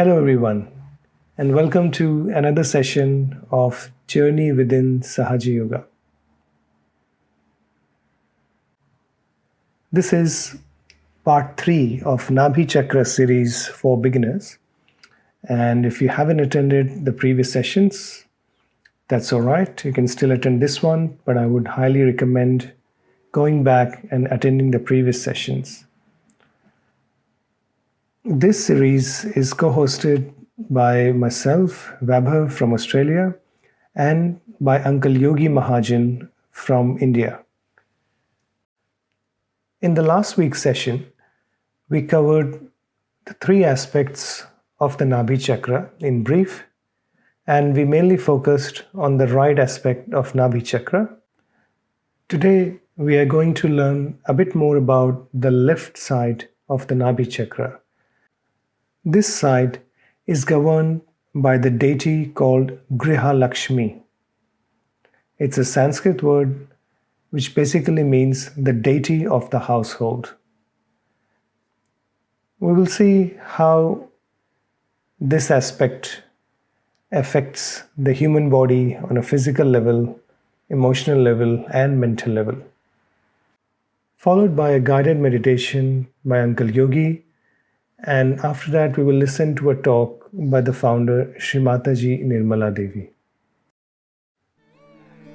Hello everyone, and welcome to another session of Journey Within Sahaja Yoga. This is part 3 of Nabhi Chakra series for beginners. And if you haven't attended the previous sessions, that's all right. You can still attend this one, but I would highly recommend going back and attending the previous sessions. This series is co-hosted by myself, Vaibhav from Australia, and by Uncle Yogi Mahajan from India. In the last week's session, we covered the 3 aspects of the Nabhi Chakra in brief, and we mainly focused on the right aspect of Nabhi Chakra. Today, we are going to learn a bit more about the left side of the Nabhi Chakra. This side is governed by the deity called Grihalakshmi. It's a Sanskrit word which basically means the deity of the household. We will see how this aspect affects the human body on a physical level, emotional level, and mental level. Followed by a guided meditation by Uncle Yogi. And after that, we will listen to a talk by the founder, Shri Mataji Nirmala Devi.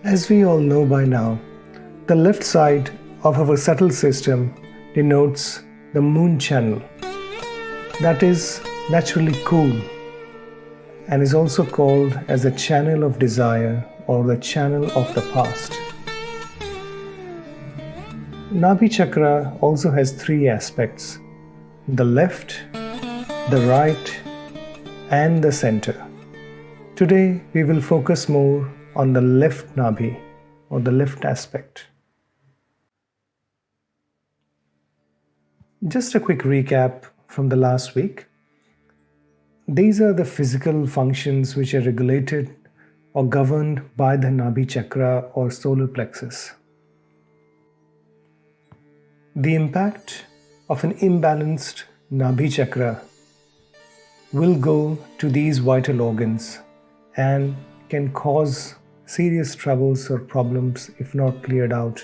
As we all know by now, the left side of our subtle system denotes the moon channel. That is naturally cool and is also called as the channel of desire or the channel of the past. Nabhi Chakra also has 3 aspects: the left, the right, and the center. Today, we will focus more on the left Nabhi, or the left aspect. Just a quick recap from the last week. These are the physical functions which are regulated or governed by the Nabhi Chakra or Solar Plexus. The impact of an imbalanced Nabhi Chakra will go to these vital organs and can cause serious troubles or problems if not cleared out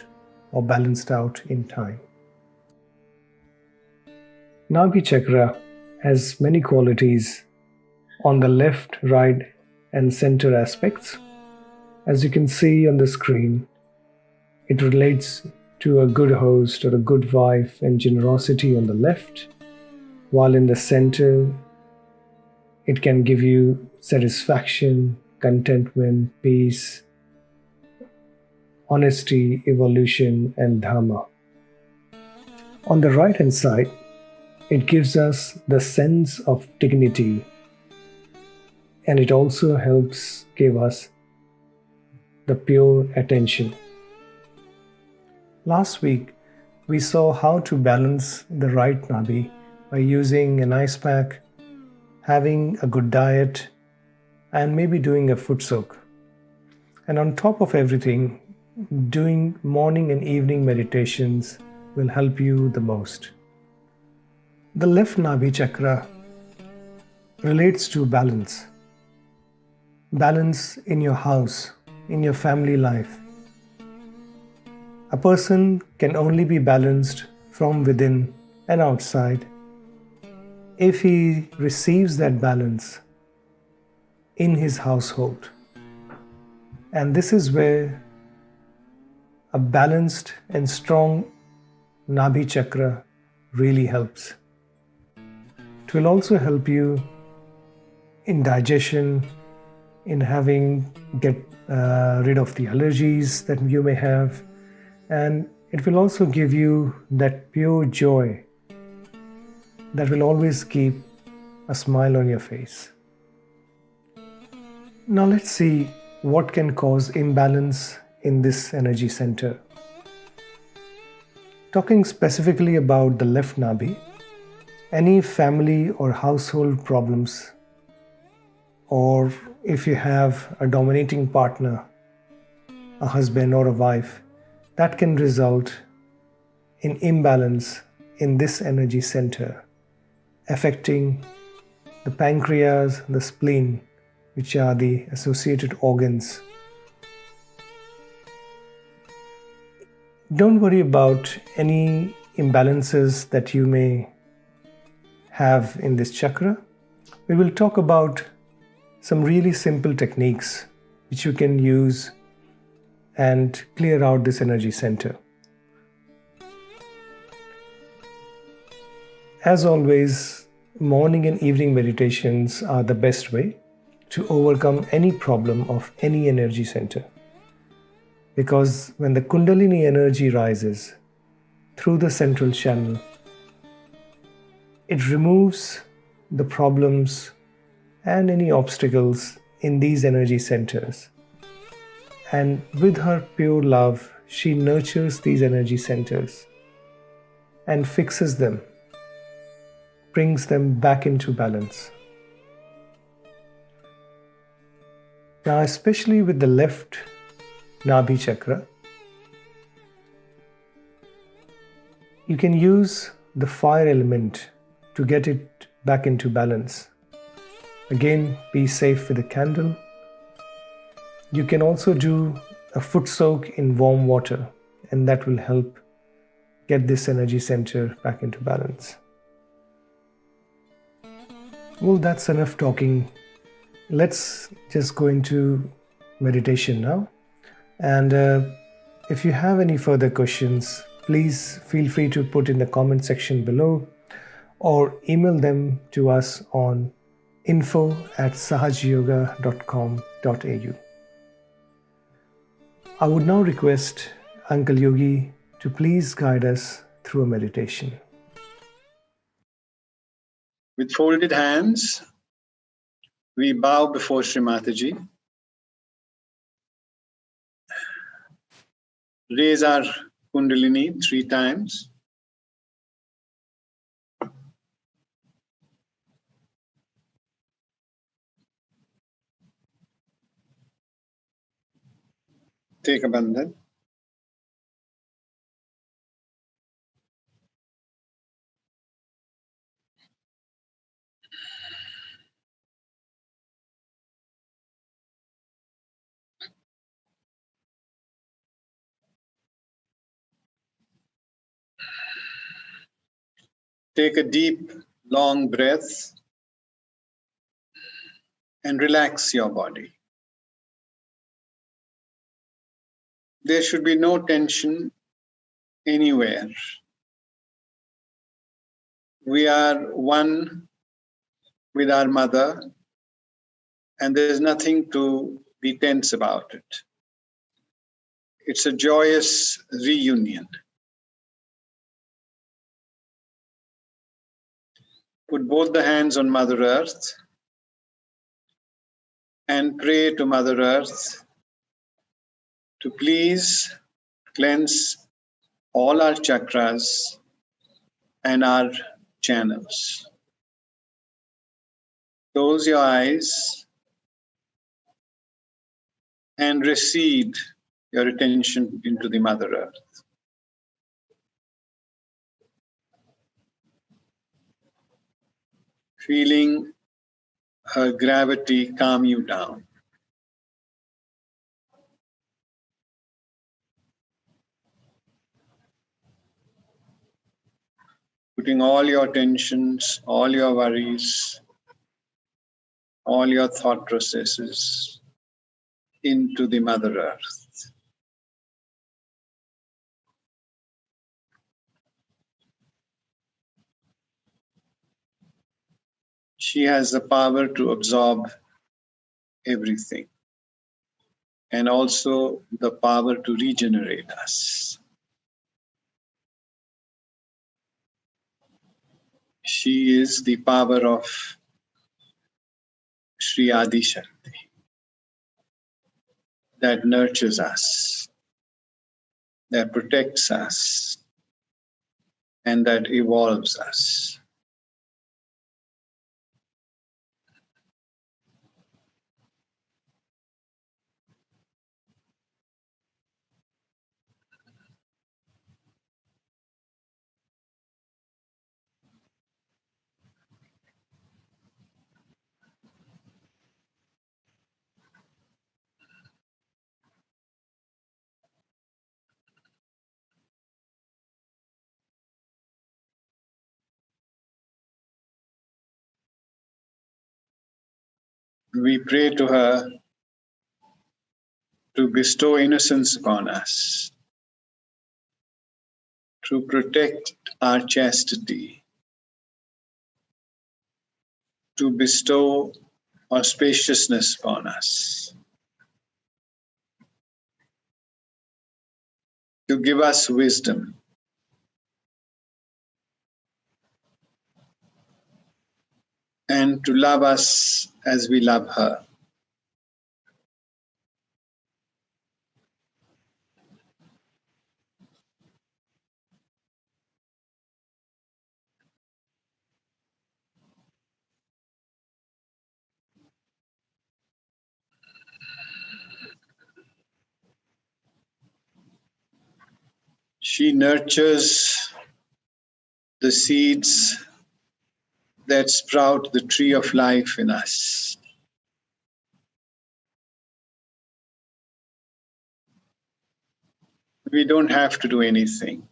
or balanced out in time. Nabhi Chakra has many qualities on the left, right, and center aspects. As you can see on the screen, it relates to a good host or a good wife and generosity on the left, while in the center, it can give you satisfaction, contentment, peace, honesty, evolution, and dharma. On the right hand side, it gives us the sense of dignity, and it also helps give us the pure attention. Last week, we saw how to balance the right Nabhi by using an ice pack, having a good diet, and maybe doing a foot soak. And on top of everything, doing morning and evening meditations will help you the most. The left Nabhi Chakra relates to balance. Balance in your house, in your family life. A person can only be balanced from within and outside if he receives that balance in his household. And this is where a balanced and strong Nabhi Chakra really helps. It will also help you in digestion, in get rid of the allergies that you may have, and it will also give you that pure joy that will always keep a smile on your face. Now let's see what can cause imbalance in this energy center. Talking specifically about the left Nabhi, any family or household problems, or if you have a dominating partner, a husband or a wife, that can result in imbalance in this energy center, affecting the pancreas, the spleen, which are the associated organs. Don't worry about any imbalances that you may have in this chakra. We will talk about some really simple techniques which you can use and clear out this energy center. As always, morning and evening meditations are the best way to overcome any problem of any energy center. Because when the Kundalini energy rises through the central channel, it removes the problems and any obstacles in these energy centers. And with her pure love, she nurtures these energy centers and fixes them, brings them back into balance. Now, especially with the left Nabhi Chakra, you can use the fire element to get it back into balance. Again, be safe with a candle. You can also do a foot soak in warm water, and that will help get this energy center back into balance. Well, that's enough talking. Let's just go into meditation now. And if you have any further questions, please feel free to put in the comment section below or email them to us on info@sahajayoga.com.au. I would now request Uncle Yogi to please guide us through a meditation. With folded hands, we bow before Shri Mataji. Raise our Kundalini 3 times. Take a bandhan. Take a deep, long breath and relax your body. There should be no tension anywhere. We are one with our mother, and there's nothing to be tense about it. It's a joyous reunion. Put both the hands on Mother Earth and pray to Mother Earth to please cleanse all our chakras and our channels. Close your eyes and recede your attention into the Mother Earth. Feeling her gravity calm you down. Putting all your tensions, all your worries, all your thought processes into the Mother Earth. She has the power to absorb everything and also the power to regenerate us. She is the power of Shri Adi Shakti that nurtures us, that protects us, and that evolves us. We pray to her to bestow innocence upon us, to protect our chastity, to bestow auspiciousness upon us, to give us wisdom, and to love us as we love her. She nurtures the seeds that sprout the tree of life in us. We don't have to do anything.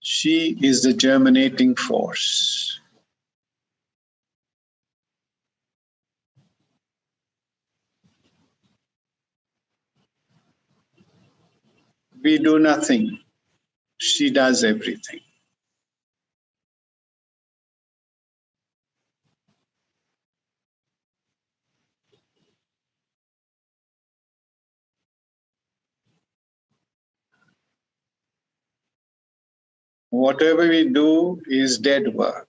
She is the germinating force. We do nothing. She does everything. Whatever we do is dead work.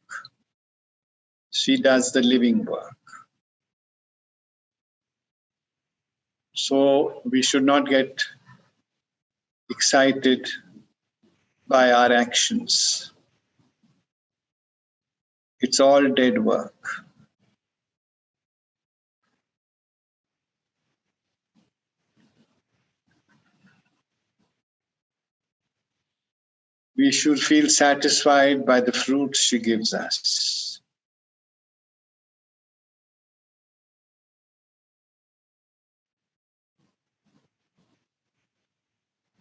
She does the living work. So we should not get excited by our actions. It's all dead work. We should feel satisfied by the fruits she gives us.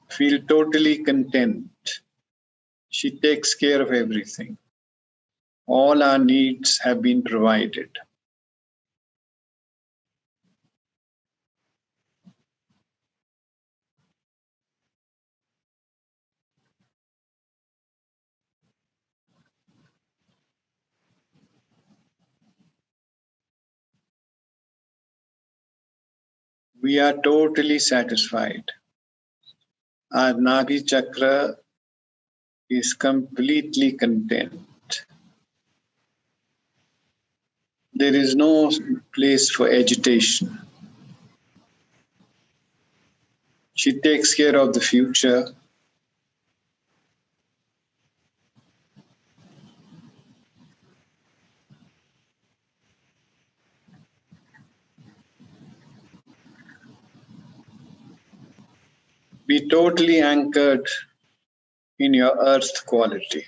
Feel totally content. She takes care of everything. All our needs have been provided. We are totally satisfied. Our Nabhi Chakra is completely content. There is no place for agitation. She takes care of the future. Be totally anchored in your earth quality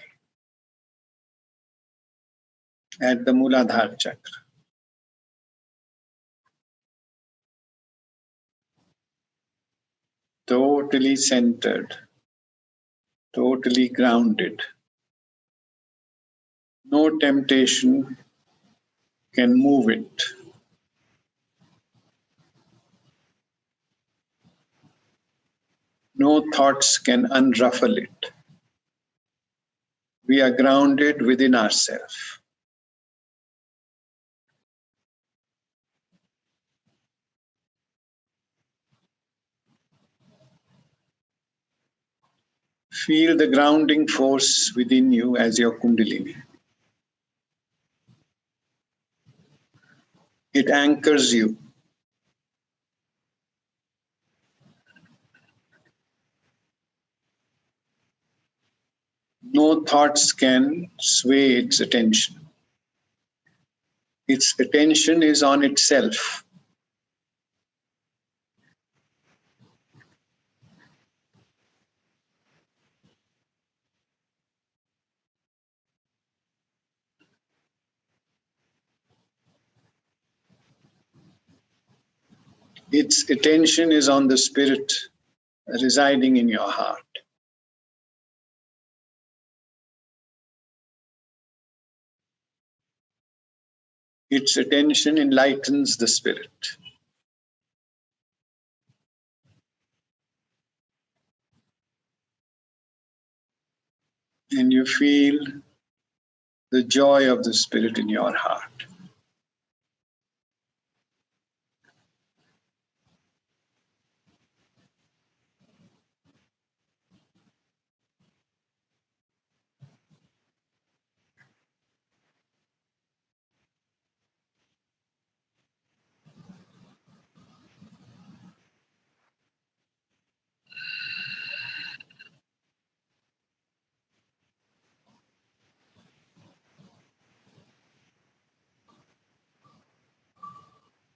at the Muladhara Chakra. Totally centered, totally grounded. No temptation can move it. No thoughts can unruffle it. We are grounded within ourselves. Feel the grounding force within you as your Kundalini. It anchors you. No thoughts can sway its attention. Its attention is on itself. Its attention is on the spirit residing in your heart. Its attention enlightens the spirit. And you feel the joy of the spirit in your heart.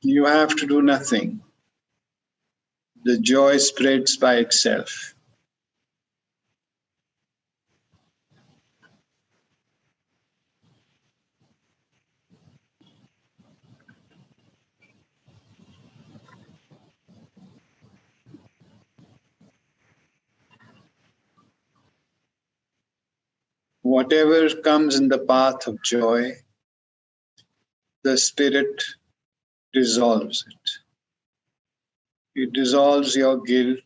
You have to do nothing. The joy spreads by itself. Whatever comes in the path of joy, the spirit dissolves it. It dissolves your guilt.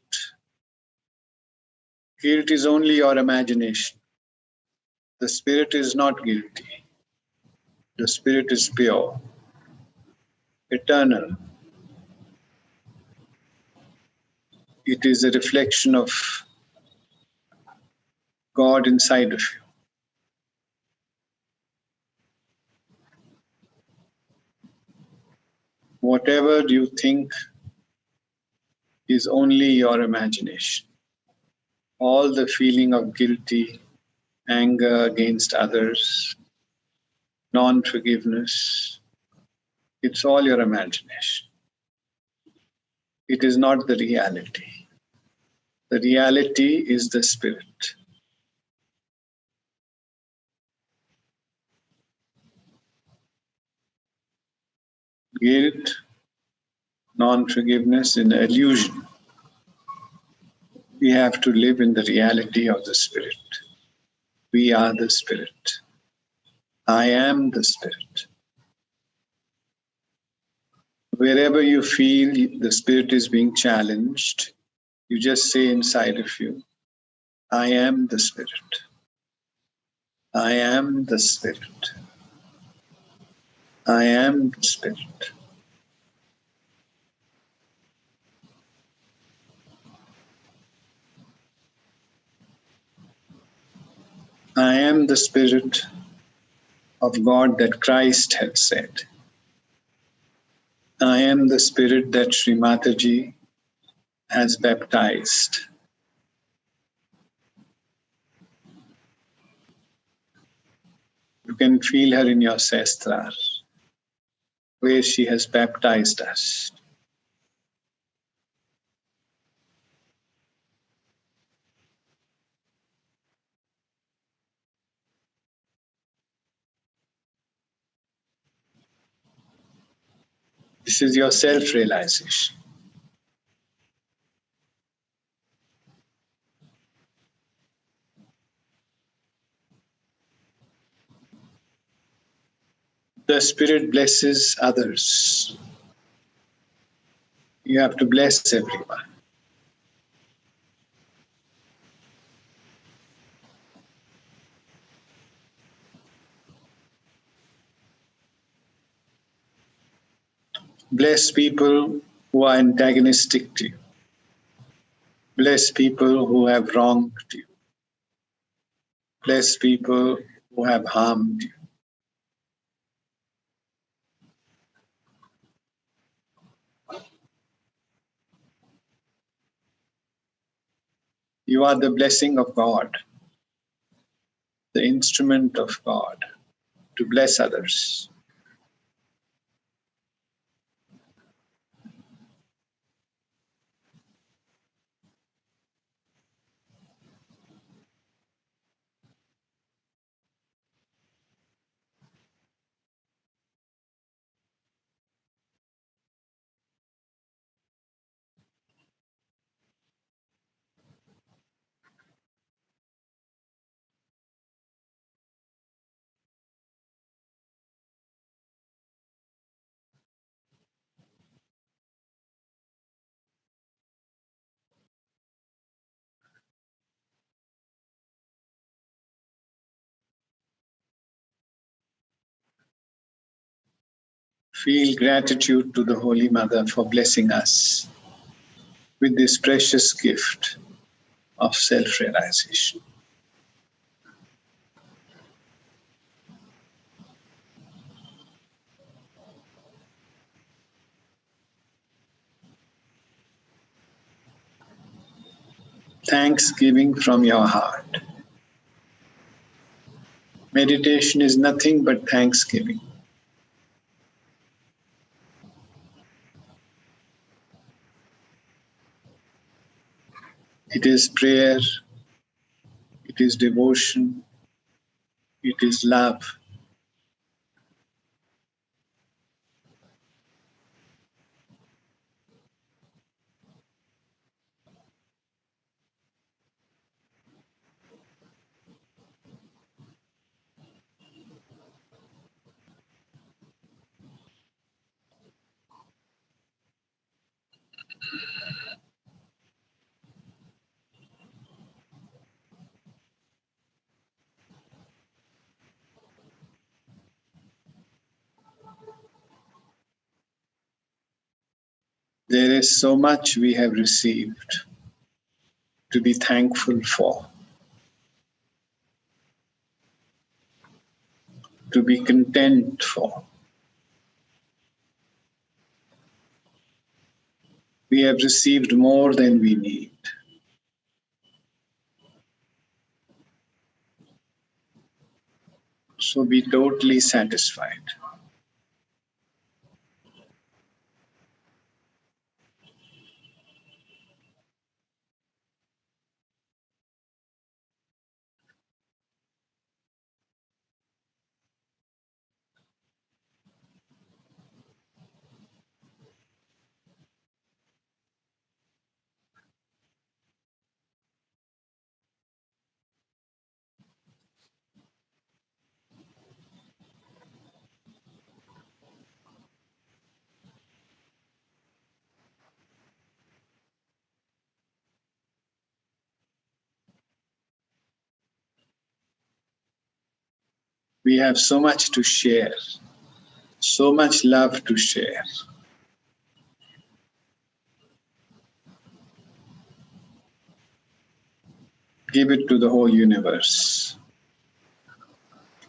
Guilt is only your imagination. The spirit is not guilty. The spirit is pure, eternal. It is a reflection of God inside of you. Whatever you think is only your imagination. All the feeling of guilty, anger against others, non-forgiveness, it's all your imagination. It is not the reality. The reality is the spirit. Guilt, non-forgiveness, an illusion. We have to live in the reality of the spirit. We are the spirit. I am the spirit. Wherever you feel the spirit is being challenged, you just say inside of you, I am the spirit. I am the spirit. I am the spirit. I am the spirit of God that Christ had said. I am the spirit that Shri Mataji has baptized. You can feel her in your sestrar, where she has baptized us. This is your self-realization. The spirit blesses others. You have to bless everyone. Bless people who are antagonistic to you. Bless people who have wronged you. Bless people who have harmed you. You are the blessing of God, the instrument of God to bless others. Feel gratitude to the Holy Mother for blessing us with this precious gift of self-realization. Thanksgiving from your heart. Meditation is nothing but thanksgiving. It is prayer, it is devotion, it is love. There is so much we have received to be thankful for, to be content for. We have received more than we need. So be totally satisfied. We have so much to share, so much love to share. Give it to the whole universe,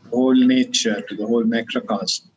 the whole nature, to the whole macrocosm.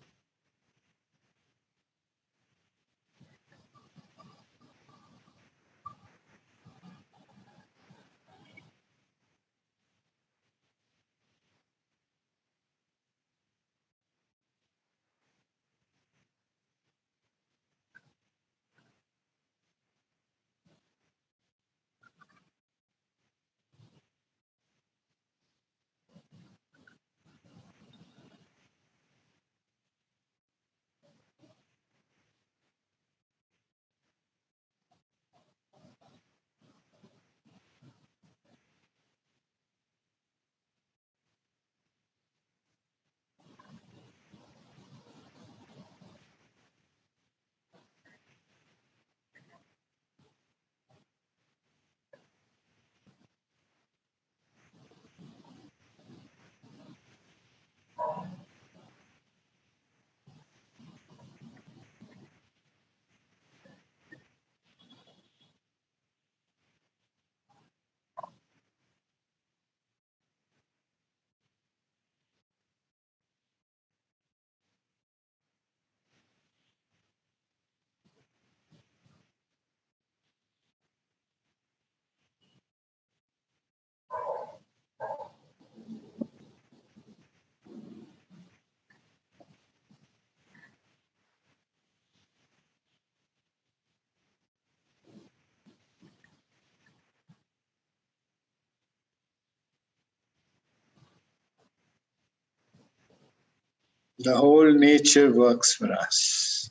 The whole nature works for us.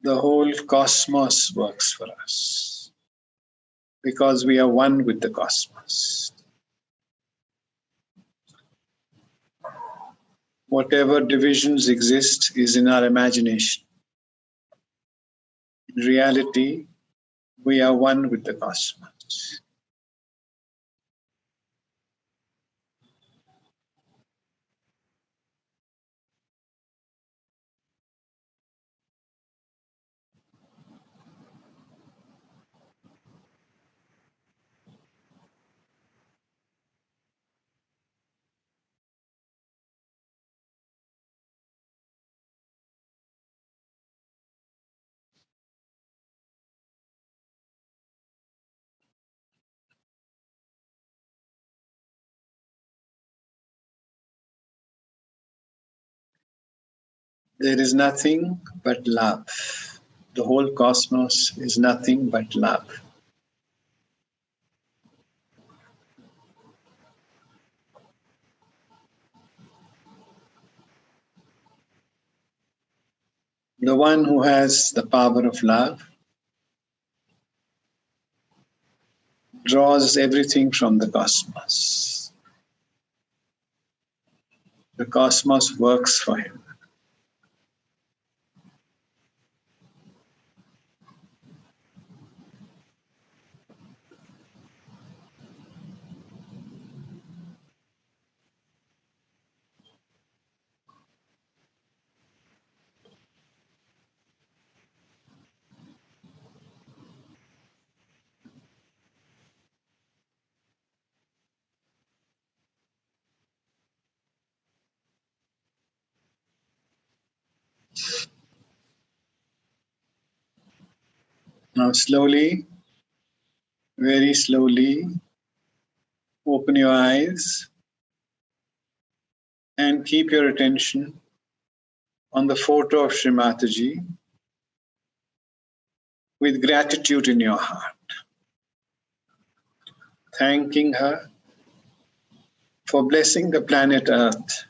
The whole cosmos works for us. Because we are one with the cosmos. Whatever divisions exist is in our imagination. In reality, we are one with the cosmos. There is nothing but love. The whole cosmos is nothing but love. The one who has the power of love draws everything from the cosmos. The cosmos works for him. Now slowly, very slowly, open your eyes and keep your attention on the photo of Shri Mataji with gratitude in your heart, thanking her for blessing the planet Earth.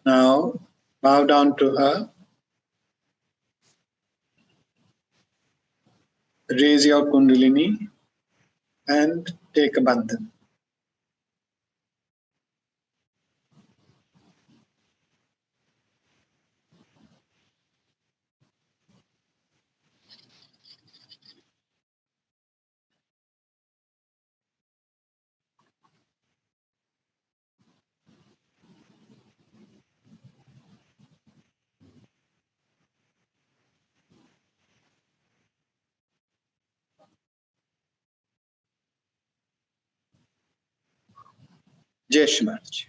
Now, bow down to her, raise your Kundalini, and take a bandhan. Jai Shri Mataji.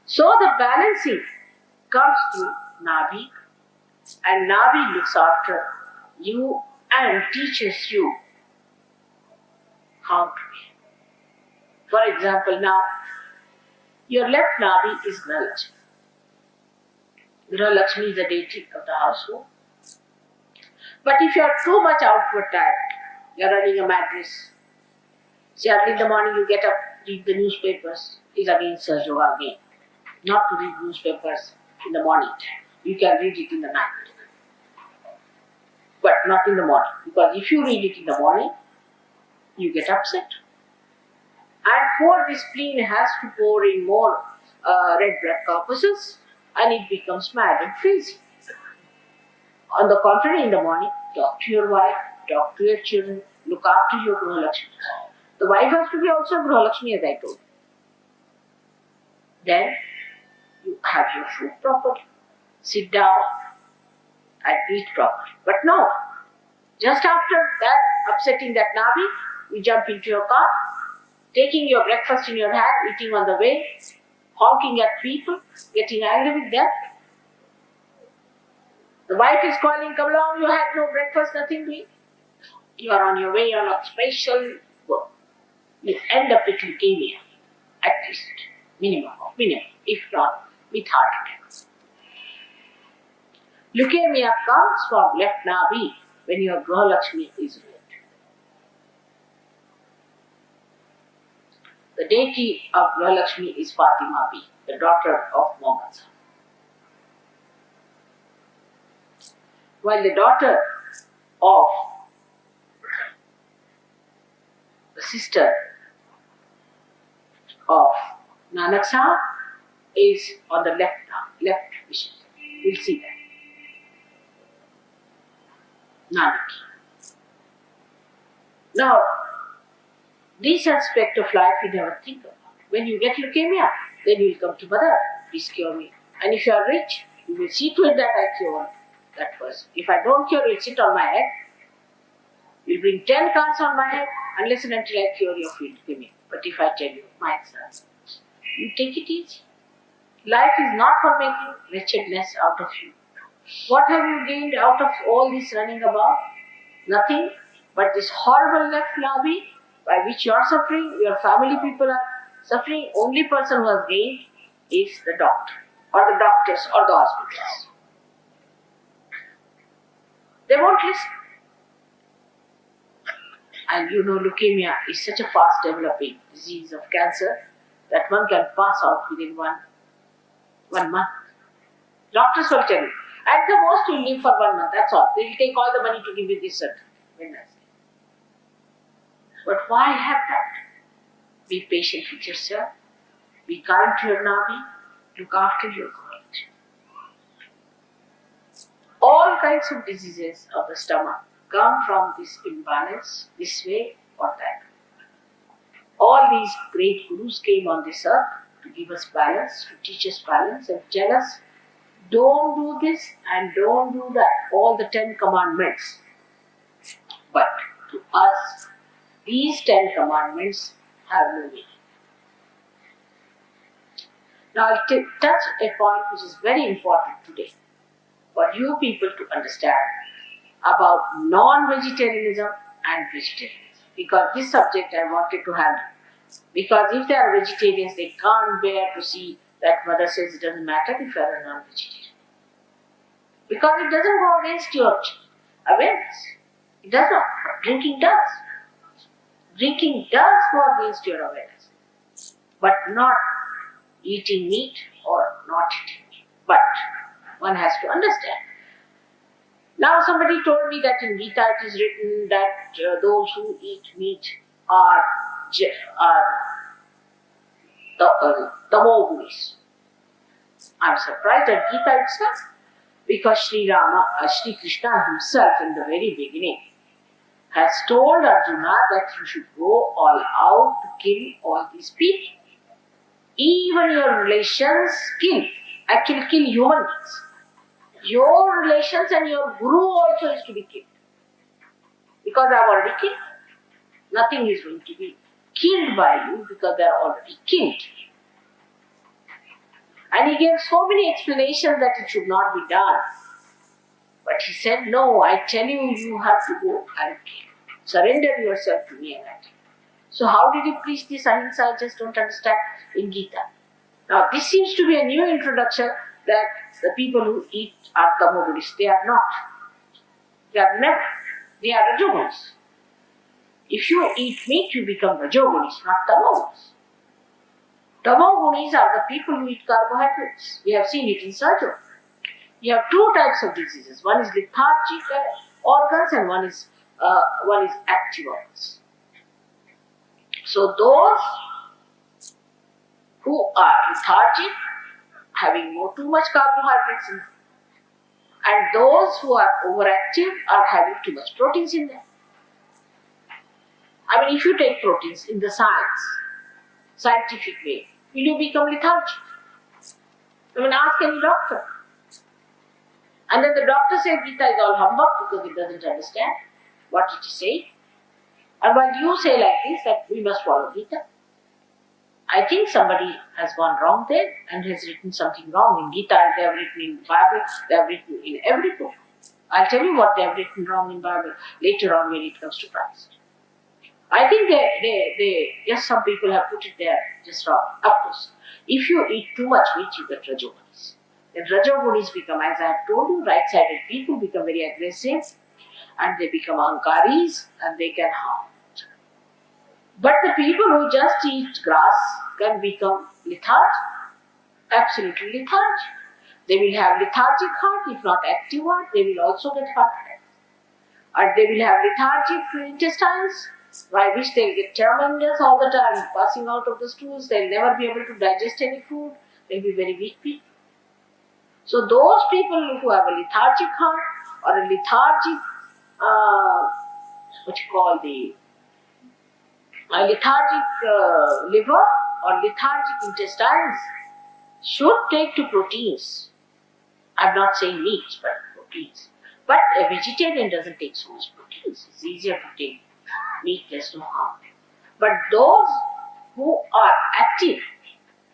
So the balancing comes through Nabhi, and Nabhi looks after you and teaches you how to be. For example, now your left Nabhi is Grihalakshmi. Grihalakshmi is the deity of the household. But if you are too much outward tired, you are running a mad race. See, early in the morning you get up, read the newspapers, is again Sahaja Yoga again. Not to read newspapers in the morning. You can read it in the night. But not in the morning. Because if you read it in the morning, you get upset. And for this spleen has to pour in more red blood corpuscles and it becomes mad and crazy. On the contrary, in the morning, talk to your wife, talk to your children, look after your Grihalakshmi. The wife has to be also Grihalakshmi, as I told you. Then you have your food properly, sit down and eat properly. But no, just after that, upsetting that Nabhi, you jump into your car, taking your breakfast in your hand, eating on the way, honking at people, getting angry with them. The wife is calling, come along, you had no breakfast, nothing to eat. You are on your way on a special work. You end up with leukemia, at least, minimum, if not with heart attack. Leukemia comes from left Nabhi when your Grihalakshmi is red. The deity of Grihalakshmi is Fatima B, the daughter of Muhammad. While the daughter of the sister of Nanak Sahib is on the left vision. We'll see that. Nanak. Now, this aspect of life we never think about. When you get leukemia, then you will come to Mother, please cure me. And if you are rich, you will see to it that I cure that person. If I don't cure, it will sit on my head. You will bring 10 cards on my head unless and until I cure your filth. But if I tell you, my son, you take it easy. Life is not for making wretchedness out of you. What have you gained out of all this running about? Nothing but this horrible left lobby by which you are suffering, your family people are suffering. Only person who has gained is the doctor, or the doctors, or the hospitals. They won't listen. And you know, leukemia is such a fast developing disease of cancer that one can pass out within one month. Doctors will tell you, at the most you live for 1 month, that's all. They will take all the money to give you this certificate. But why have that? Be patient with yourself, be kind to your Nabhi, look after your gut. All kinds of diseases of the stomach come from this imbalance, this way or that. All these great gurus came on this earth to give us balance, to teach us balance and tell us, don't do this and don't do that, all the 10 commandments. But to us, these 10 commandments have no meaning. Now I'll touch a point which is very important today for you people to understand about non-vegetarianism and vegetarianism. Because this subject I wanted to handle. Because if they are vegetarians, they can't bear to see that mother says it doesn't matter if you are a non-vegetarian. Because it doesn't go against your awareness. It does not. Drinking does. Drinking does go against your awareness. But not eating meat or not eating meat. But one has to understand. Now somebody told me that in Gita it is written that those who eat meat are tamogunis. I am surprised at Gita itself, because Shri Krishna himself in the very beginning has told Arjuna that you should go all out to kill all these people. Even your relations kill human beings. Your relations and your guru also is to be killed. Because I have already killed. Nothing is going to be killed by you because they are already killed. And he gave so many explanations that it should not be done. But he said, no, I tell you, you have to go and surrender yourself to me and I. So how did he preach this ahimsa? I just don't understand in Gita. Now this seems to be a new introduction that the people who eat are tamogunis. They are not. They are never. They are rajogunis. If you eat meat, you become rajogunis, not tamogunis. Tamogunis are the people who eat carbohydrates. We have seen it in Sahaja Yoga. You have two types of diseases. One is lethargic organs and one is active organs. So those who are lethargic, having too much carbohydrates in them, and those who are overactive are having too much proteins in them. I mean, if you take proteins in the scientific way, will you become lethargic? I mean, ask any doctor. And then the doctor says Gita is all humbug because it doesn't understand what it is saying. And while you say like this, that we must follow Gita, I think somebody has gone wrong there and has written something wrong in Gita. They have written in the Bible, they have written in every book. I'll tell you what they have written wrong in Bible later on when it comes to Christ. I think they just some people have put it there just wrong. Of course, if you eat too much meat, you get rajogunis. Then rajogunis become, as I have told you, right-sided people become very aggressive and they become ahankaris and they can harm. But the people who just eat grass can become lethargic, absolutely lethargic. They will have lethargic heart, if not active heart, they will also get heart attack. And they will have lethargic intestines, by which they will get tremendous all the time, passing out of the stools, they will never be able to digest any food, they will be very weak people. So those people who have a lethargic heart or a lethargic, lethargic liver or lethargic intestines, should take to proteins. I'm not saying meat, but proteins. But a vegetarian doesn't take so much proteins. It's easier to take meat, there's no harm. But those who are active,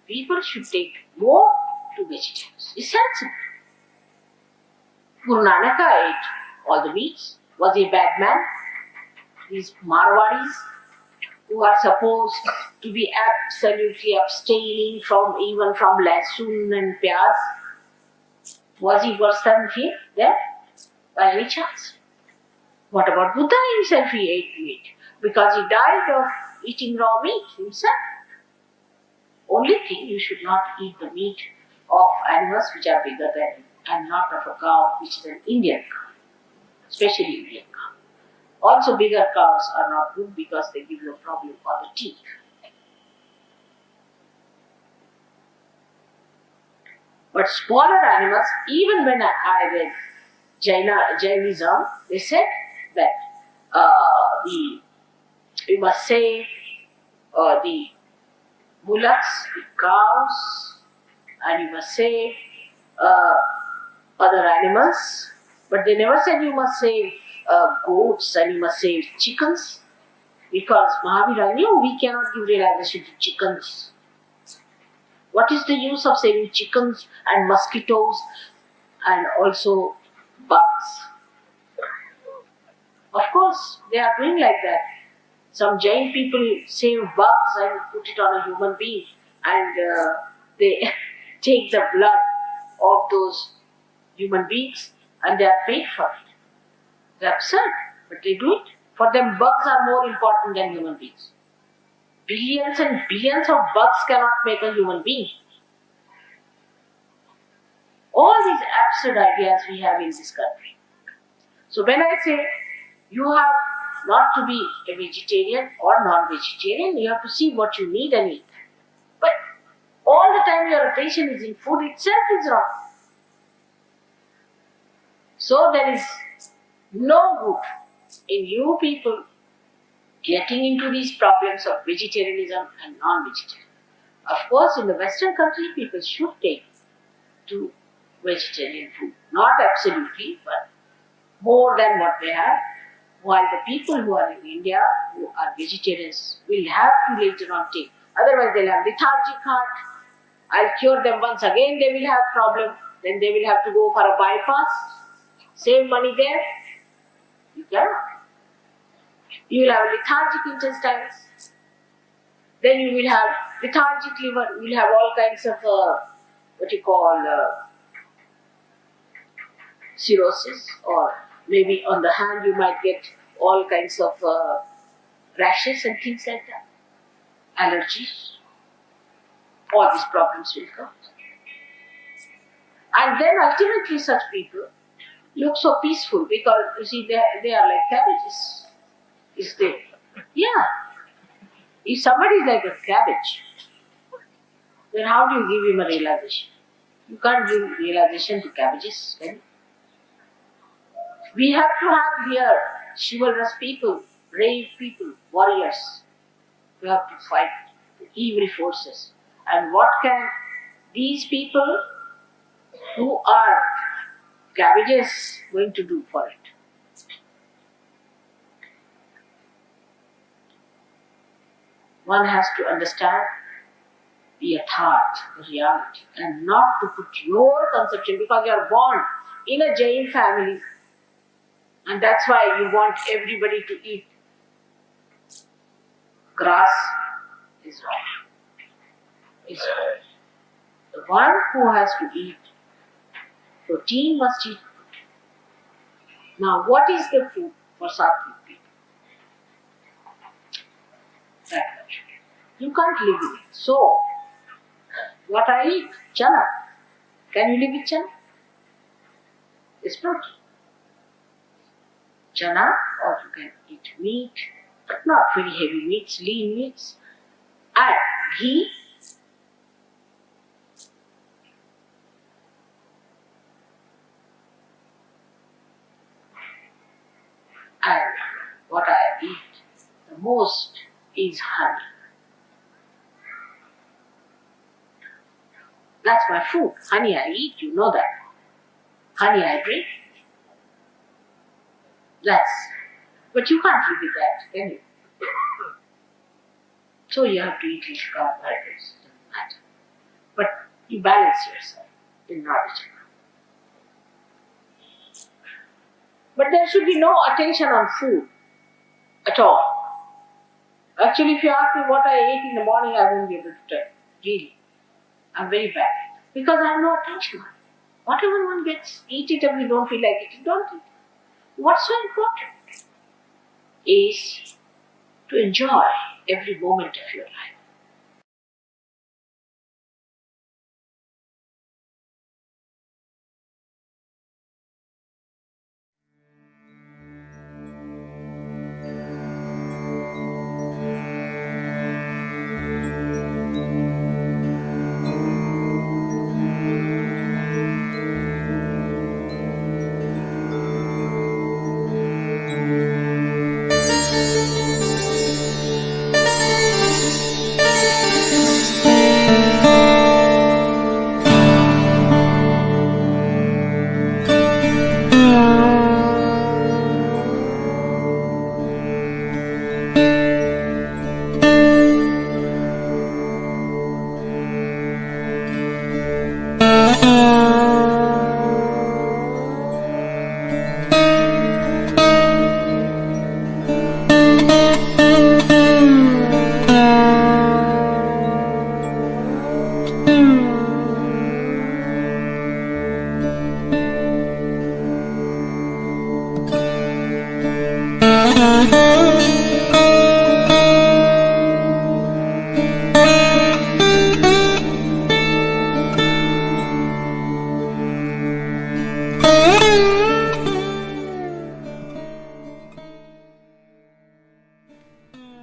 people should take more to vegetables. It's sensible. Guru Nanak ate all the meats. Was he a bad man? These Marwadis who are supposed to be absolutely abstaining from even from lasoon and pyaz. Was he worse than him there? By any chance? What about Buddha himself? He ate meat because he died of eating raw meat himself. Only thing, you should not eat the meat of animals which are bigger than you, and not of a cow which is an Indian cow, especially Indian cow. Also, bigger cows are not good because they give you a problem for the teeth. But smaller animals, even when I read Jainism, they said that we must save the bullocks, the cows, and you must save other animals. But they never said you must save goats and you must save chickens, because Mahavira knew we cannot give realization to chickens. What is the use of saving chickens and mosquitoes and also bugs? Of course, they are doing like that. Some Jain people save bugs and put it on a human being, and they take the blood of those human beings and they are paid for it. It's absurd, but they do it. For them, bugs are more important than human beings. Billions and billions of bugs cannot make a human being. All these absurd ideas we have in this country. So when I say you have not to be a vegetarian or non-vegetarian, you have to see what you need and eat. But all the time your attention is in food itself is wrong. So there is no good in you people getting into these problems of vegetarianism and non-vegetarian. Of course, in the Western country, people should take to vegetarian food. Not absolutely, but more than what they have. While the people who are in India, who are vegetarians, will have to later on take. Otherwise, they'll have lethargic heart. I'll cure them once again, they will have problem. Then they will have to go for a bypass. Save money there. You cannot. You will have lethargic intestines. Then you will have lethargic liver. You will have all kinds of cirrhosis, or maybe on the hand you might get all kinds of rashes and things like that. Allergies. All these problems will come. And then ultimately such people look so peaceful because you see they are like cabbages. Is they? Yeah. If somebody is like a cabbage, then how do you give him a realization? You can't give realization to cabbages, can you? We have to have here chivalrous people, brave people, warriors. We have to fight the evil forces. And what can these people who are cabbages going to do for it? One has to understand the yatharth, the reality, and not to put your conception, because you are born in a Jain family, and that's why you want everybody to eat grass is wrong. Is wrong. The one who has to eat protein must eat protein. Now, what is the food for sattvic people? That much. You can't live with it. So, what I eat? Chana. Can you live with chana? It's protein. Chana, or you can eat meat, but not very heavy meats, lean meats, and ghee. And what I eat the most is honey. That's my food. Honey I eat, you know that. Honey I drink. But you can't live with that, can you? So you have to eat little carbohydrates, doesn't matter. But you balance yourself in Nabhi Chakra. But there should be no attention on food at all. Actually, if you ask me what I ate in the morning, I won't be able to tell. Really. I'm very bad. Because I have no attention on it. Whatever one gets, eat it. If you don't feel like it, you don't eat it. What's so important is to enjoy every moment of your life.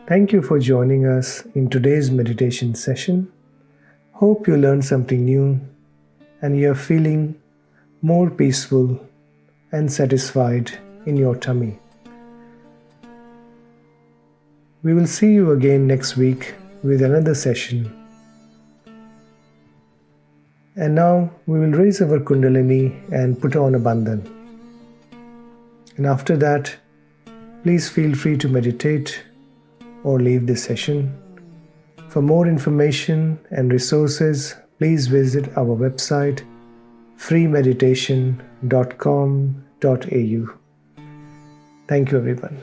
Thank you for joining us in today's meditation session. Hope you learned something new and you're feeling more peaceful and satisfied in your tummy. We will see you again next week with another session. And now we will raise our Kundalini and put on a bandhan. And after that, please feel free to meditate or leave this session. For more information and resources, please visit our website freemeditation.com.au. Thank you, everyone.